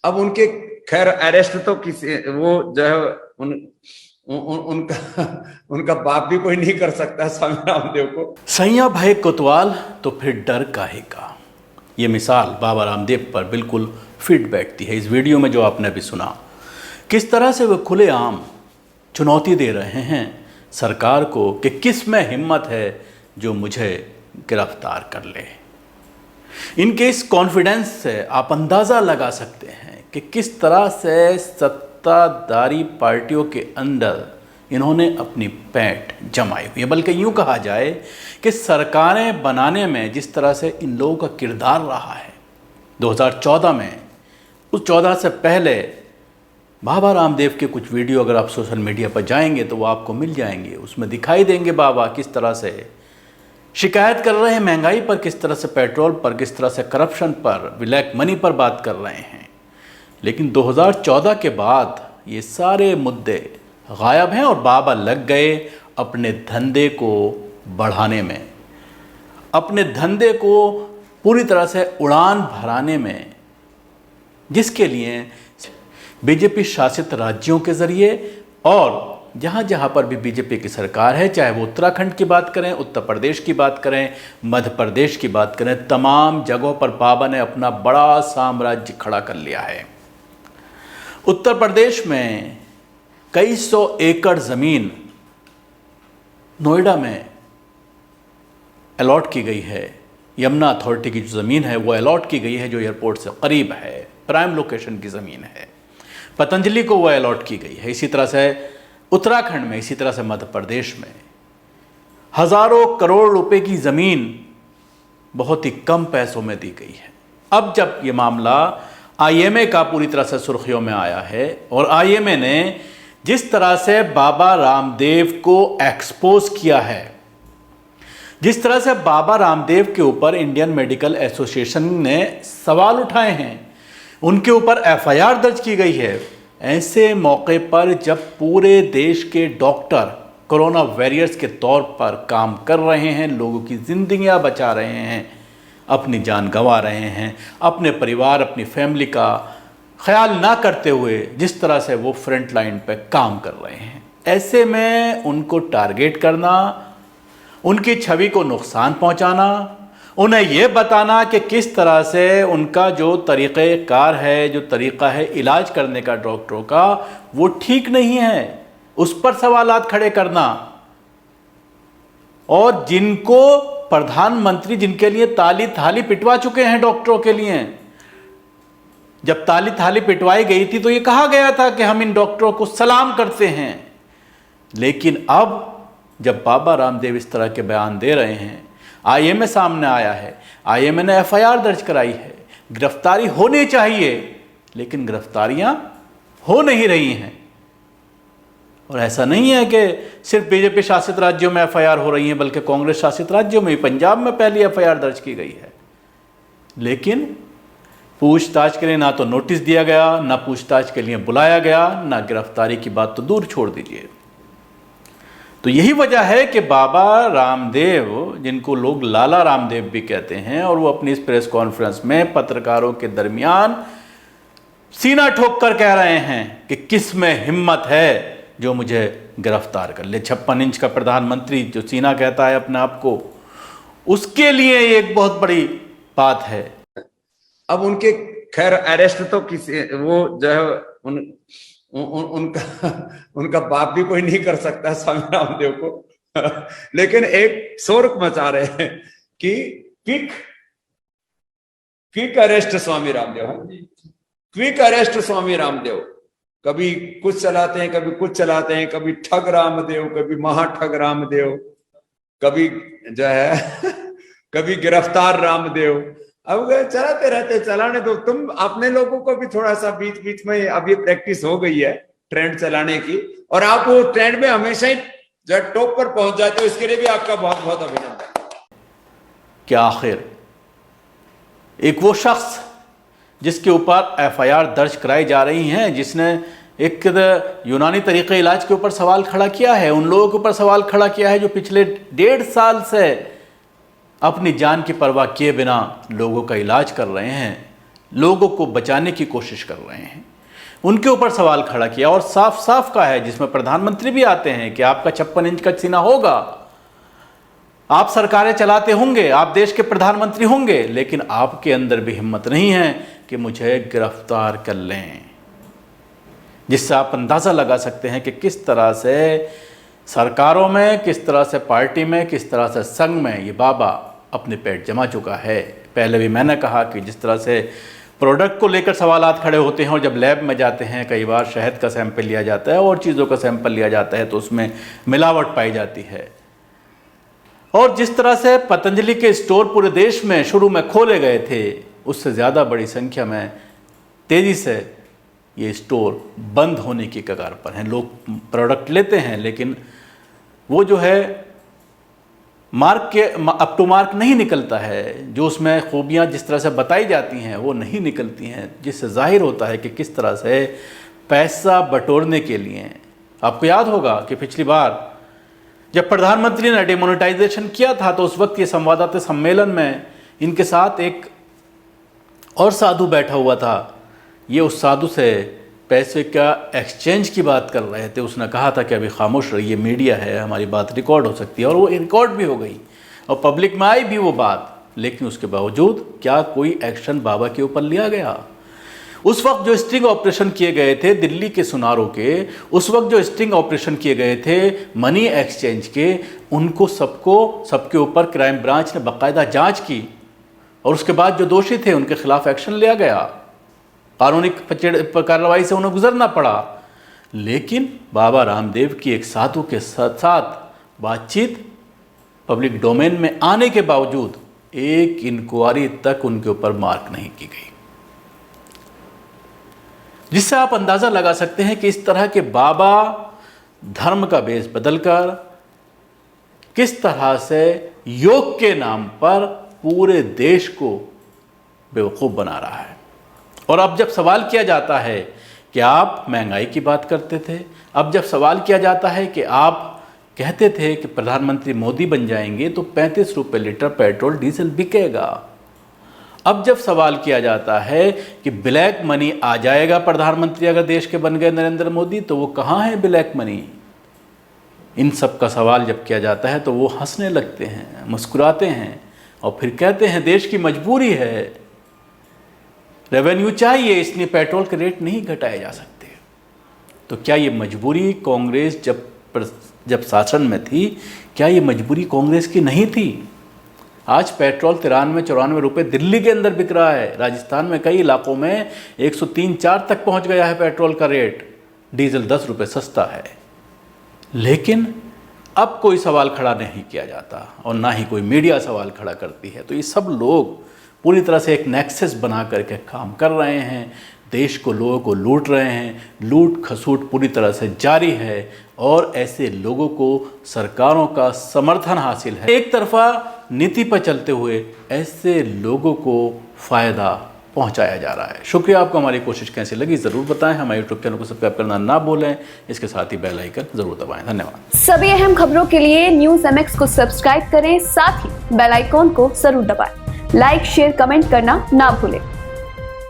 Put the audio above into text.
अब उनके खैर अरेस्ट तो किसी वो जो है उनका उनका बाप भी कोई नहीं कर सकता स्वामी रामदेव को। सैया भय कोतवाल तो फिर डर काहे का। ये मिसाल बाबा रामदेव पर बिल्कुल फिट बैठती है। इस वीडियो में जो आपने अभी सुना, किस तरह से वे खुलेआम चुनौती दे रहे हैं सरकार को कि किस में हिम्मत है जो मुझे गिरफ्तार कर ले। इनके इस कॉन्फिडेंस से आप अंदाज़ा लगा सकते हैं कि किस तरह से सत्ताधारी पार्टियों के अंदर इन्होंने अपनी पैठ जमाई हुई है। बल्कि यूँ कहा जाए कि सरकारें बनाने में जिस तरह से इन लोगों का किरदार रहा है 2014 में, उस 14 से पहले बाबा रामदेव के कुछ वीडियो अगर आप सोशल मीडिया पर जाएंगे तो वो आपको मिल जाएंगे। उसमें दिखाई देंगे बाबा किस तरह से शिकायत कर रहे हैं महंगाई पर, किस तरह से पेट्रोल पर, किस तरह से करप्शन पर, ब्लैक मनी पर बात कर रहे हैं। लेकिन 2014 के बाद ये सारे मुद्दे गायब हैं और बाबा लग गए अपने धंधे को बढ़ाने में, अपने धंधे को पूरी तरह से उड़ान भराने में, जिसके लिए बीजेपी शासित राज्यों के ज़रिए और जहाँ जहाँ पर भी बीजेपी की सरकार है, चाहे वो उत्तराखंड की बात करें, उत्तर प्रदेश की बात करें, मध्य प्रदेश की बात करें, तमाम जगहों पर बाबा ने अपना बड़ा साम्राज्य खड़ा कर लिया है। उत्तर प्रदेश में कई सौ एकड़ ज़मीन नोएडा में अलॉट की गई है। यमुना अथॉरिटी की जो ज़मीन है वो अलॉट की गई है, जो एयरपोर्ट से करीब है, प्राइम लोकेशन की ज़मीन है। पतंजलि को वो अलॉट की गई है। इसी तरह से उत्तराखंड में, इसी तरह से मध्य प्रदेश में हज़ारों करोड़ रुपए की ज़मीन बहुत ही कम पैसों में दी गई है। अब जब ये मामला आईएमए का पूरी तरह से सुर्खियों में आया है और आईएमए ने जिस तरह से बाबा रामदेव को एक्सपोज किया है, जिस तरह से बाबा रामदेव के ऊपर इंडियन मेडिकल एसोसिएशन ने सवाल उठाए हैं, उनके ऊपर एफआईआर दर्ज की गई है, ऐसे मौके पर जब पूरे देश के डॉक्टर कोरोना वॉरियर्स के तौर पर काम कर रहे हैं, लोगों की ज़िंदगियां बचा रहे हैं, अपनी जान गंवा रहे हैं, अपने परिवार, अपनी फैमिली का ख्याल ना करते हुए जिस तरह से वो फ्रंट लाइन पे काम कर रहे हैं, ऐसे में उनको टारगेट करना, उनकी छवि को नुकसान पहुंचाना, उन्हें ये बताना कि किस तरह से उनका जो तरीक़ेकार है, जो तरीक़ा है इलाज करने का डॉक्टरों का, वो ठीक नहीं है, उस पर सवालात खड़े करना। और जिनको प्रधानमंत्री, जिनके लिए ताली थाली पिटवा चुके हैं डॉक्टरों के लिए, जब ताली थाली पिटवाई गई थी तो ये कहा गया था कि हम इन डॉक्टरों को सलाम करते हैं। लेकिन अब जब बाबा रामदेव इस तरह के बयान दे रहे हैं, आईएमए सामने आया है, आईएमए ने एफआईआर दर्ज कराई है, गिरफ्तारी होनी चाहिए, लेकिन गिरफ्तारियां हो नहीं रही हैं। और ऐसा नहीं है कि सिर्फ बीजेपी शासित राज्यों में एफआईआर हो रही हैं, बल्कि कांग्रेस शासित राज्यों में, पंजाब में पहली एफआईआर दर्ज की गई है। लेकिन पूछताछ के लिए ना तो नोटिस दिया गया, ना पूछताछ के लिए बुलाया गया, ना गिरफ्तारी की बात तो दूर छोड़ दीजिए। तो यही वजह है कि बाबा रामदेव, जिनको लोग लाला रामदेव भी कहते हैं, और वो अपनी इस प्रेस कॉन्फ्रेंस में पत्रकारों के दरमियान सीना ठोक कर कह रहे हैं कि किस में हिम्मत है जो मुझे गिरफ्तार कर ले। 56 इंच का प्रधानमंत्री जो सीना कहता है अपने आप को, उसके लिए एक बहुत बड़ी बात है। अब उनके खैर अरेस्ट तो किसी वो जो है उनका बाप भी कोई नहीं कर सकता स्वामी रामदेव को लेकिन एक शोर मचा रहे हैं कि quick arrest Swami Ramdev, quick arrest Swami Ramdev. कभी कुछ चलाते हैं, कभी कुछ चलाते हैं, कभी ठग रामदेव, कभी महाठग रामदेव, कभी जो है कभी गिरफ्तार रामदेव। अब चलाते रहते, चलाने दो। तुम अपने लोगों को भी थोड़ा सा बीच बीच में, अब ये प्रैक्टिस हो गई है ट्रेंड चलाने की, और आप वो ट्रेंड में हमेशा ही जो टॉप पर पहुंच जाते हो, इसके लिए भी आपका बहुत बहुत अभिनंदन। क्या आखिर एक वो शख्स जिसके ऊपर एफआईआर दर्ज कराई जा रही हैं, जिसने एक यूनानी तरीक़े इलाज के ऊपर सवाल खड़ा किया है, उन लोगों के ऊपर सवाल खड़ा किया है जो पिछले 1.5 साल से अपनी जान की परवाह किए बिना लोगों का इलाज कर रहे हैं, लोगों को बचाने की कोशिश कर रहे हैं, उनके ऊपर सवाल खड़ा किया और साफ साफ कहा है, जिसमें प्रधानमंत्री भी आते हैं कि आपका 56 इंच का सीना होगा, आप सरकारें चलाते होंगे, आप देश के प्रधानमंत्री होंगे, लेकिन आपके अंदर भी हिम्मत नहीं है कि मुझे गिरफ्तार कर लें। जिससे आप अंदाज़ा लगा सकते हैं कि किस तरह से सरकारों में, किस तरह से पार्टी में, किस तरह से संघ में ये बाबा अपने पेट जमा चुका है। पहले भी मैंने कहा कि जिस तरह से प्रोडक्ट को लेकर सवालात खड़े होते हैं और जब लैब में जाते हैं कई बार शहद का सैंपल लिया जाता है और चीज़ों का सैंपल लिया जाता है तो उसमें मिलावट पाई जाती है, और जिस तरह से पतंजलि के स्टोर पूरे देश में शुरू में खोले गए थे, उससे ज़्यादा बड़ी संख्या में तेज़ी से ये स्टोर बंद होने की कगार पर हैं। लोग प्रोडक्ट लेते हैं लेकिन वो जो है मार्क के अप टू मार्क नहीं निकलता है, जो उसमें खूबियाँ जिस तरह से बताई जाती हैं वो नहीं निकलती हैं, जिससे जाहिर होता है कि किस तरह से पैसा बटोरने के लिए। आपको याद होगा कि पिछली बार जब प्रधानमंत्री ने डिमोनेटाइजेशन किया था तो उस वक्त ये संवाददाता सम्मेलन में इनके साथ एक और साधु बैठा हुआ था। ये उस साधु से पैसे का एक्सचेंज की बात कर रहे थे। उसने कहा था कि अभी खामोश रहिए, मीडिया है, हमारी बात रिकॉर्ड हो सकती है, और वो रिकॉर्ड भी हो गई और पब्लिक में आई भी वो बात। लेकिन उसके बावजूद क्या कोई एक्शन बाबा के ऊपर लिया गया? उस वक्त जो स्टिंग ऑपरेशन किए गए थे दिल्ली के सुनारों के, उस वक्त जो स्टिंग ऑपरेशन किए गए थे मनी एक्सचेंज के, उनको सबके ऊपर क्राइम ब्रांच ने बाकायदा जांच की और उसके बाद जो दोषी थे उनके खिलाफ एक्शन लिया गया, कानूनी कार्रवाई से उन्हें गुजरना पड़ा। लेकिन बाबा रामदेव की एक साधु के साथ बातचीत पब्लिक डोमेन में आने के बावजूद एक इंक्वायरी तक उनके ऊपर मार्क नहीं की गई, जिससे आप अंदाज़ा लगा सकते हैं कि इस तरह के बाबा धर्म का बेस बदलकर किस तरह से योग के नाम पर पूरे देश को बेवकूफ़ बना रहा है। और अब जब सवाल किया जाता है कि आप महंगाई की बात करते थे, अब जब सवाल किया जाता है कि आप कहते थे कि प्रधानमंत्री मोदी बन जाएंगे तो 35 रुपये लीटर पेट्रोल डीजल बिकेगा, अब जब सवाल किया जाता है कि ब्लैक मनी आ जाएगा प्रधानमंत्री अगर देश के बन गए नरेंद्र मोदी, तो वो कहाँ है ब्लैक मनी? इन सब का सवाल जब किया जाता है तो वो हंसने लगते हैं, मुस्कुराते हैं और फिर कहते हैं देश की मजबूरी है, रेवेन्यू चाहिए, इसलिए पेट्रोल के रेट नहीं घटाए जा सकते। तो क्या ये मजबूरी कांग्रेस जब शासन में थी, क्या ये मजबूरी कांग्रेस की नहीं थी? आज पेट्रोल 93-94 रुपये दिल्ली के अंदर बिक रहा है, राजस्थान में कई इलाकों में 103-104 तक पहुंच गया है पेट्रोल का रेट, डीजल 10 रुपये सस्ता है। लेकिन अब कोई सवाल खड़ा नहीं किया जाता और ना ही कोई मीडिया सवाल खड़ा करती है। तो ये सब लोग पूरी तरह से एक नेक्सस बना करके काम कर रहे हैं, देश को, लोगों को लूट रहे हैं, लूट खसूट पूरी तरह से जारी है और ऐसे लोगों को सरकारों का समर्थन हासिल है। एक तरफा नीति पर चलते हुए ऐसे लोगों को फ़ायदा पहुंचाया जा रहा है। शुक्रिया। आपको हमारी कोशिश कैसी लगी ज़रूर बताएं। हमारे यूट्यूब चैनल को सब्सक्राइब करना ना भूलें, इसके साथ ही बेल आइकन ज़रूर दबाएं। धन्यवाद। सभी अहम खबरों के लिए न्यूज़ MX को सब्सक्राइब करें, साथ ही बेल आइकॉन को जरूर दबाएं। लाइक, शेयर, कमेंट करना ना भूलें।